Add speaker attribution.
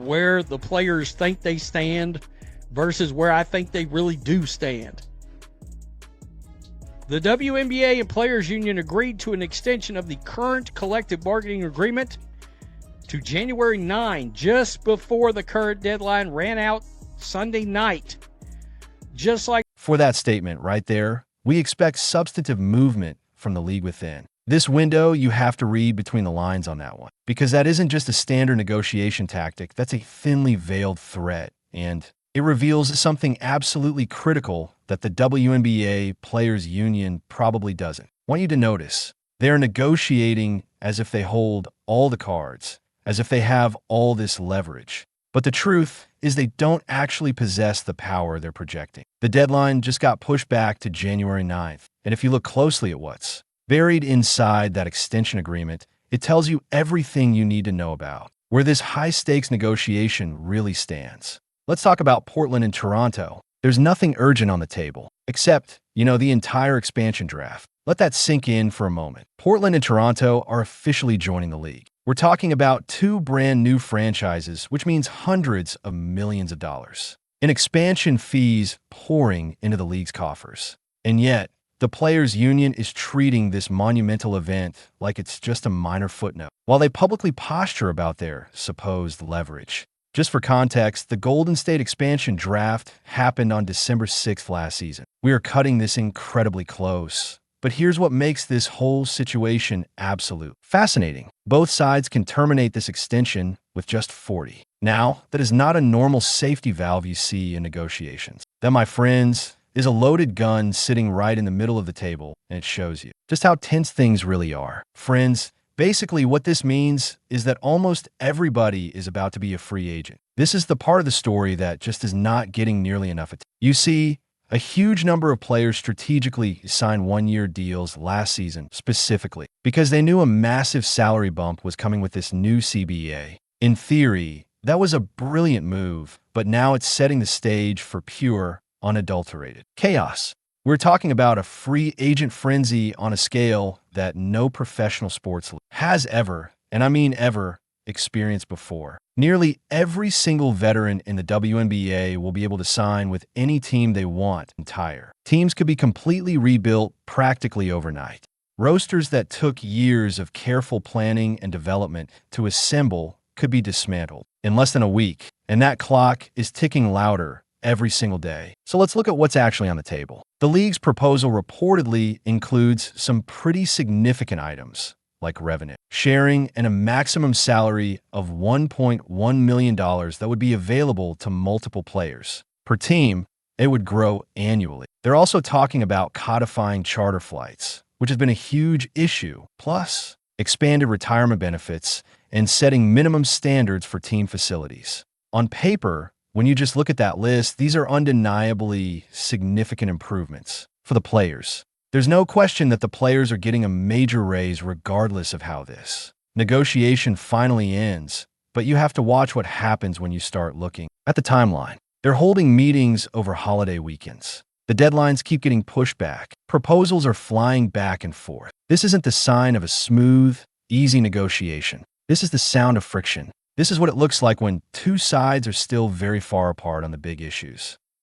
Speaker 1: where the players think they stand versus where I think they really do stand. The WNBA and Players Union agreed to an extension of the current collective bargaining agreement to January 9, just before the current deadline ran out Sunday night. Just like
Speaker 2: for that statement right there, we expect substantive movement from the league within. This window, you have to read between the lines on that one, because that isn't just a standard negotiation tactic, that's a thinly veiled threat, and it reveals something absolutely critical that the WNBA Players Union probably doesn't. I want you to notice, they're negotiating as if they hold all the cards, as if they have all this leverage. But the truth is they don't actually possess the power they're projecting. The deadline just got pushed back to January 9th, and if you look closely at what's buried inside that extension agreement, it tells you everything you need to know about where this high-stakes negotiation really stands. Let's talk about Portland and Toronto. There's nothing urgent on the table, except, the entire expansion draft. Let that sink in for a moment. Portland and Toronto are officially joining the league. We're talking about two brand new franchises, which means hundreds of millions of dollars in expansion fees pouring into the league's coffers. And yet, the Players Union is treating this monumental event like it's just a minor footnote, while they publicly posture about their supposed leverage. Just for context, the Golden State expansion draft happened on December 6th last season. We are cutting this incredibly close. But here's what makes this whole situation absolute fascinating. Both sides can terminate this extension with just 40. Now, that is not a normal safety valve you see in negotiations. That, my friends, is a loaded gun sitting right in the middle of the table, and it shows you just how tense things really are. Friends, basically what this means is that almost everybody is about to be a free agent. This is the part of the story that just is not getting nearly enough attention. You see, a huge number of players strategically signed one-year deals last season specifically because they knew a massive salary bump was coming with this new CBA. In theory, that was a brilliant move, but now it's setting the stage for pure, unadulterated chaos. We're talking about a free agent frenzy on a scale that no professional sports league has ever, and I mean ever, experienced before. Nearly every single veteran in the WNBA will be able to sign with any team they want. Teams could be completely rebuilt practically overnight. Rosters that took years of careful planning and development to assemble could be dismantled in less than a week, and that clock is ticking louder every single day. So let's look at what's actually on the table. The league's proposal reportedly includes some pretty significant items, like revenue sharing and a maximum salary of $1.1 million that would be available to multiple players. Per team, it would grow annually. They're also talking about codifying charter flights, which has been a huge issue, plus expanded retirement benefits and setting minimum standards for team facilities. On paper, when you just look at that list, these are undeniably significant improvements for the players. There's no question that the players are getting a major raise regardless of how this negotiation finally ends, but you have to watch what happens when you start looking at the timeline. They're holding meetings over holiday weekends. The deadlines keep getting pushed back. Proposals are flying back and forth. This isn't the sign of a smooth, easy negotiation. This is the sound of friction. This is what it looks like when two sides are still very far apart on the big issues.